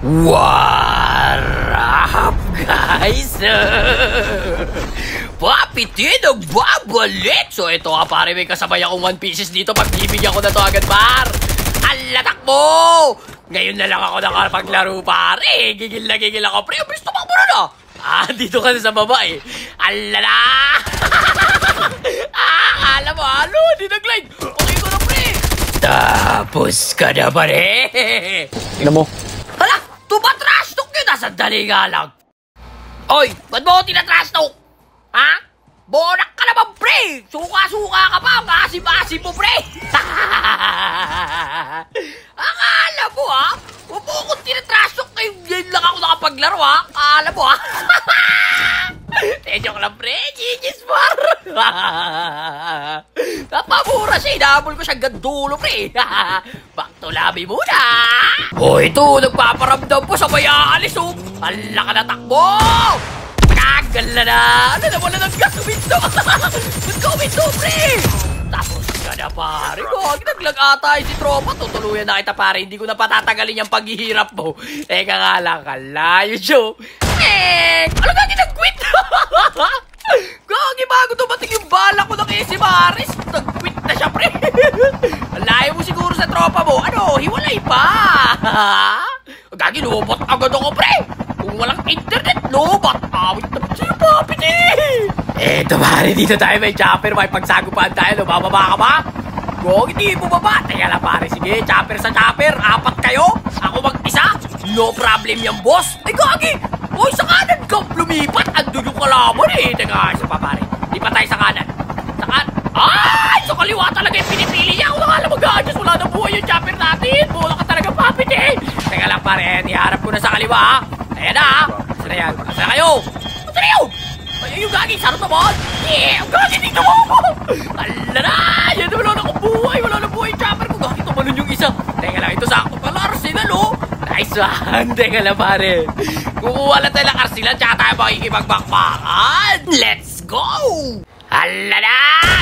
What up, guys? Papitin ang babalik. So ito nga pare, may kasabay akong 1 pieces dito. Pagbibigyan ko na to agad, par. Alatak mo! Ngayon na lang ako nakapaglaro, pare. Gigil na gigil ako, pre. Bilis tumakbo na na. Dito ka na sa baba eh. Alala! Alam mo, di nag-glide. Okay ko na, pre. Tapos ka na, pare. Tingnan mo. Hala! Tumatrash talk yun! Sandali nga lang. Oy! Ba't mo tinatrash talk? Ha? Bonak ka naman, pre! Suka-suka ka pa! Masim-masim mo, pre! Akala mo, ha? Huwag mo akong tinatrash talk ngayon lang ako nakapaglaro, ha? Akala mo, ha? Joke lang, pre. Gigis, par. Napamura siya. Inahabol ko siya gandulo, pre. Back to lobby muna. Ito. Nagpaparamdam po sa may aalis, oh. Hala ka na takbo. Kagal na. Ano na, wala ng gas. Uminto. Uminto, pre. Tapos ka na, pare. Naglag ata si tropa. Tutuluyan na kita, pare. Hindi ko na patatagalin yung paghihirap mo. Teka nga lang. Kalayo, Joe. Ano ka nag-quit? Gagi, bago dumating yung bala ko ng AC Maris, nag-quit na siya, pre. Alayo mo siguro sa tropa mo. Ano, hiwalay pa. Gagi, lobot agad ako, pre. Kung walang internet, lobot. Awit naman sa'yo, papit eh. Eto, pare, dito tayo may chopper. May pagsagupaan tayo. Lumababa ka ba? Gagi, di mo baba. Teka lang, pare. Sige, chopper sa chopper. 4 kayo. Ako mag-isa. No problem yan, boss. Ay, gagi. Uy, sa kanan ka lumipat. Andun yung kalaban eh. Teka, isa pa, pare. Di pa tayo sa kanan. Sa kanan. Ay! Sa kaliwa talaga yung pinipili niya. Kung nakala mag-adjust, wala na buhay yung chopper natin. Bola ka talaga, papit eh. Teka lang, pare. Iharap ko na sa kaliwa, ha. Ayan na, ha. Asa na yan? Asa na kayo? Asa na yun? Ay, yung gagi. Sarot naman. Yeah, yung gagi. Dito mo ako. Ala na. Yan na, wala na akong buhay. Wala na buhay yung chopper ko. Gagi, tumalun yung isa. Teka lang, ito sakto pala. Arsenal, oh. Nice one. Teka lang, pare. Kukuha lang tayo ng Arsenal, tsaka tayo makikipagbakbakan. Let's go! Hala na!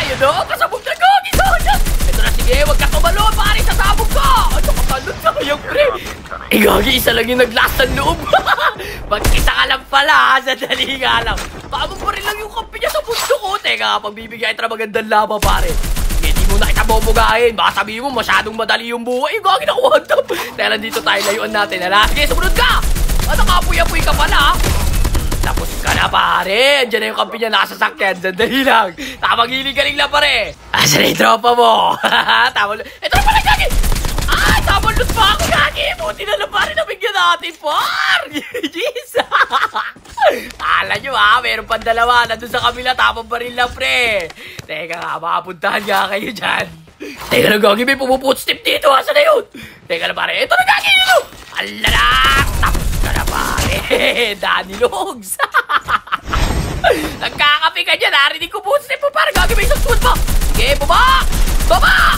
Yun o, kasabog na ko! Gisaya! Ito na, sige, wag ka tumalon, pare, sasabog ka! Ano ka talon sa kayang, pre? Gagi, isa lang yung naglas ng loob. Mag-isa ka lang pala, sandali nga lang. Paano pa rin lang yung kampi niya sa pundo ko? Teka, pagbibigay ito na magandang laba, pare. Hindi mo na kita bobogahin. Baka sabihin mo masyadong madali yung buhay. Gagi na kuha ito. Dahil nandito tayo, layuan natin. Hala, sige, sumunod ka! Nakapuy-apuy ka pala. Tapos ka na, pare. Andiyan na yung kampi niya nakasasakyan. Sandali lang. Tamang-hiling-galing lang, pare. Asa na yung tropa mo? Ito na pala, gagi. Tamang-lut pa ako, gagi. Buti na lang, pare. Nabigyan natin, par. Jeez. Kala nyo, meron pang dalawa. Nandun sa kabila, tamang baril lang, pre. Teka nga, makapuntahan nga kayo dyan. Teka lang, gagi. May pumuputstep dito. Asa na yun? Teka lang, pare. Ito na, gagi. Ito. Alanak. Tapos ka na, pare. Danny Logs. Nagkakape ka dyan. Narinig ko footstep mo, pare. Gagi, may isang squad pa. Sige, baba. Baba.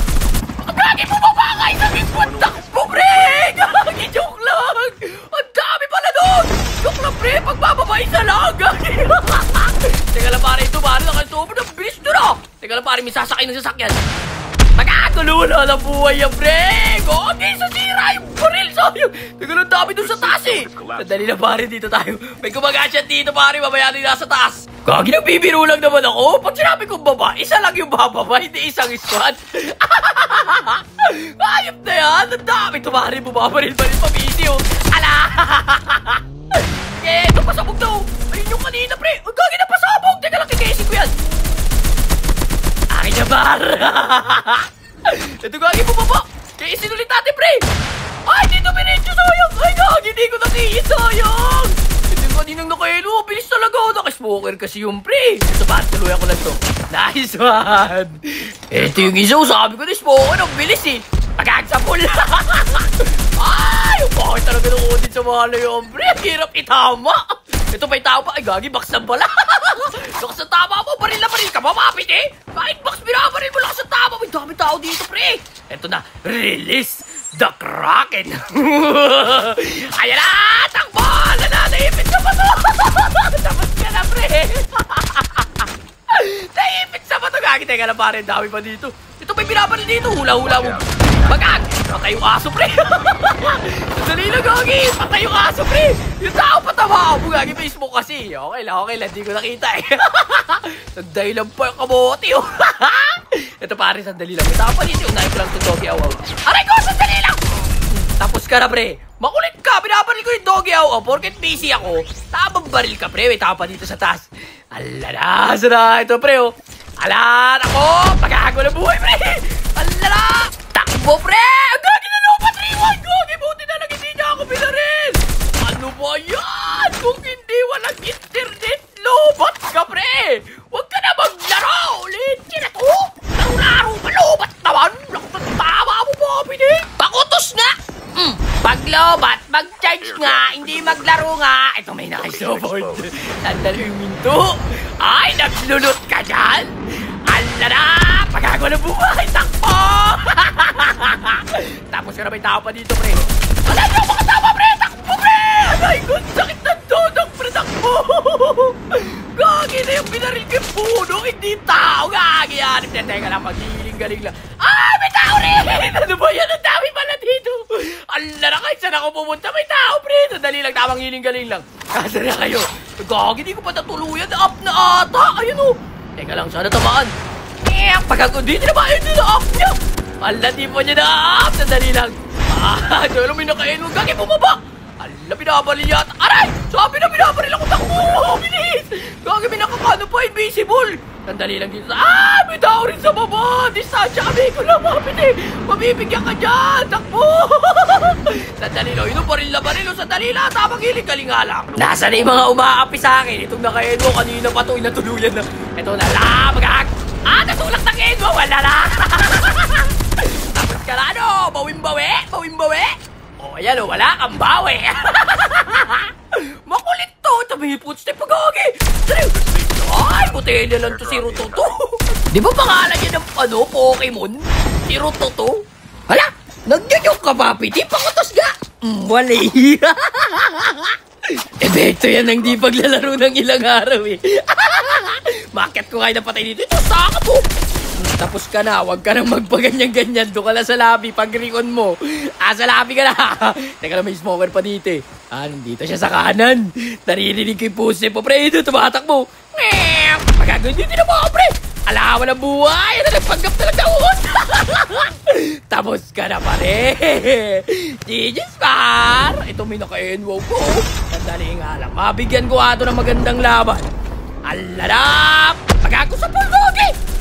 Gagi, bumaba ka. Isang squad. Takbo, pre. Gagi, joke lang. Ang dami pala doon. Joke lang, pre. Pagbababa, isa lang. Gagi. Teka lang, pare. Ito, pare. Nakasupo ng bilis doon, ah. Teka lang, pare. May sasakay ng sasakyan. Magkakalulo na buhay yan, pre. Gagi, sasira yung baril sa'yo. Teka lang, dami doon sa taas, eh. Sandali na, pare. Dito tayo. May kumagasyan dito, pare. Mamaya din nasa taas. Gagi, nagbibiro lang naman ako. Pag sinabi kong baba, isa lang yung bababa. Hindi isang squad. Ayop na yan. Ang dami ito, pare. Bumabaril-baril pa, busy, oh. Ala. Ito, pasabog na, oh. Ayun yung kanina, pre. Gagi na pasabog. Teka lang, kikaisin ko yan. Akin niya, bar. Ito, gagi, bumaba. Kaisin ulit natin, pre. Ay, dito, pinityo, sayang. Ay, gagi, di ko nakiis, sayang. Ito yung kaninang nakailo. Bilis talaga. Nakismoker kasi yung pre. Ito, ba, tuloy ako lang to. Nice one. Ito yung isa. Sabi ko na smoker. Ang bilis, eh. Pagkagsapol. Ay, bakit talaga nung udin sa mga layon, pre. Hirap itama. Ito pa yung tao pa. Ay, gagi, box lang pala. Lakas ang tama mo. Baril na baril ka. Mamapit, eh. Bakit box binabaril mo? Lakas ang tama mo. May dami tao dito, pre. Ito na. Release the Kraken. Ayan na. Takbo. Naipit ka pa to. Tapos ka na, pre. Naipit sa pa to. Gagi, teka na, pare. Dami pa dito. Ito may binabaril dito. Hula-hula mo. Bagag. Patay yung aso, pre. Sandali lang, Gagi. Patay yung aso, pre. Yung tao patama mo, Gagi. Facebook kasi. Okay lang. Di ko nakita eh. Sandali lang pa yung kamote, oh. Ito pare, sandali lang. May tao pa dito. Unahin ko lang itong doggy awaw. Aray ko, sandali lang. Tapos ka na, pre. Makulit ka. Binabaril ko yung doggy awaw. Porket busy ako. Tamang baril ka, pre. May tao pa dito sa taas. Alala, sana. Ito, pre, oh. Ala, ako. Pagkago na buhay, pre. Alala. Takbo, pre. Ang gagi na lobat, rewind. Gagi, buti na lang hindi niya ako binaril. Ano ba yan? Kung hindi walang internet, lobat ka, pre. Huwag ka na maglaro. Ulit ka na to. Laro pa, lobat naman. Tama mo ba, pinig? Pakutos nga. Paglobat, mag-charge nga, hindi maglaro nga. Ito may nakisubord. Sandali yung minto. Ay, naglulot ka dyan? Alala, pagkago na buhay, takpo! Tapos ka na may tao pa dito, pre. Wala niyo mga tao, pre! Takbo, pre! Ay, good, sakit ng dodong, pre, takbo! Gagi na yung binaril kay puno, hindi tao, gagi yan. Teka lang, maghihiling-galing lang. Ah, may tao rin! Ano ba yan? Ang dami pala dito. Alala, kahit saan ako pumunta, may tao, pre. Sandali lang, tamang hiling-galing lang. Kasa na kayo. Gagi, di ko pa natuluyan. Up na ata. Ayun, oh. Teka lang, sana tamaan. Pagkakundi, di na ba? Ayun, na-up niya. Ala, di pa niya na-up. Sandali lang. Ah, dahil may nakain mo. Gagi, bumaba. Ala, binabaril yata. Aray! Sabi na binabaril ako. Takbo! Bilis! Gagi, may nakakano pa. Invisible. Sandali lang dito. Ah! May tao rin sa baba. Distansya kami ko lang, mapit eh. Mabibigyan ka dyan. Takbo! Sandali lang. Yun, baril na baril. Sandali lang. Tamang hiling galing nga lang. Nasa na yung mga umaapi sa akin. Itong nakaedo. Kanina pa ito. Inatuluyan na. Ito na lang. Magag. Ah! Natulak na kedo. Wala na. Tapos ka na ano. Bawin-bawi. Bawin-bawi. O, ayan o. Wala kang bawi. Makulit to. Tabi footstep pag-agi. Ay, puti na lang to si Rototo. Di ba pangalan niya ng Pokemon? Si Rototo? Hala, nagyayok ka ba, Piti? Pakutos ga? Wali. Epekto yan ng di paglalaro ng ilang araw eh. Maket ko kayo na patay dito. Ito, saka po. Tapos ka na, huwag ka nang magpaganyan-ganyan. Doon ka lang sa lobby, pag-recon mo. Sa lobby ka na. Teka lang, may smoker pa dito eh. Nandito siya sa kanan. Naririnig ko yung pusi po, pre. Ito, tumatakbo. Pagkagawin dito na mga, pre. Ala, walang buhay. Ano, nagpanggap talaga uot. Tapos ka na, pare. GG's, par. Ito, may naka-enwo ko. Sandali nga lang. Mabigyan ko ato ng magandang laban. Alalap. Pagkago sa pulgogi.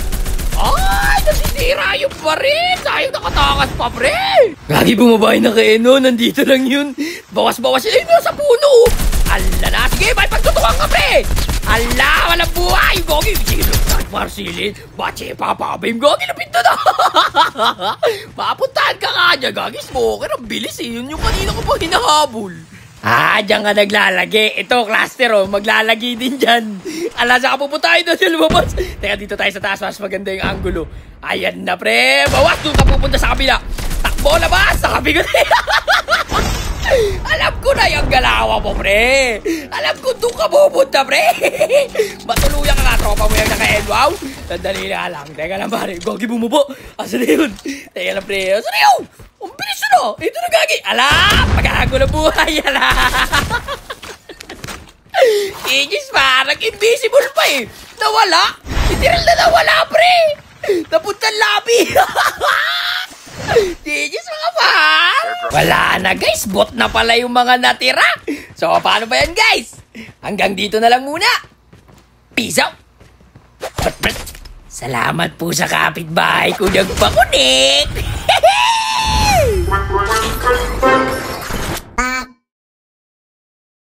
Ay, nasisira yung baril! Sayang nakatakas pa, pre! Gagi, bumabay na kay Eno. Nandito lang yun. Bawas-bawas yun. Ayun, sa puno! Ala na! Sige, may pagtutukan ka, pre! Ala, walang buhay! Gagi, sige, luktan, Marsilin. Bache, papabim. Gagi, lapit na! Mapuntahan ka nga niya, Gagi. Smoker, ang bilis eh. Yun yung kanina ko pang hinahabol. Diyan ka naglalagi. Ito, cluster, oh. Maglalagi din dyan. Ala, saan ka pupunta tayo doon sa lumabas? Teka, dito tayo sa taas. Mas maganda yung angulo. Ayan na, pre. Bawas, doon ka pupunta sa kabila. Takbo, labas. Sa kabila. Alam ko na yung galawa mo, pre. Alam ko doon ka pupunta, pre. Matuluyan ka nga, tropa mo yung naka-enwaw. Sandali na lang. Teka lang, pare. Gagi, bumubo. Asa na yun? Teka lang, pre. Asa na yun? Ang bilis yun, oh. Ito na, Gagi. Ala, pagkago na buhay. Ala. Igis, parang invisible pa eh. Nawala. Literal na nawala, pre. Napunta labi. Igis, mga par. Wala na, guys. Bot na pala yung mga natira. So, paano ba yan, guys? Hanggang dito na lang muna. Peace out. Salamat po sa kapitbahay ko nagpakunik.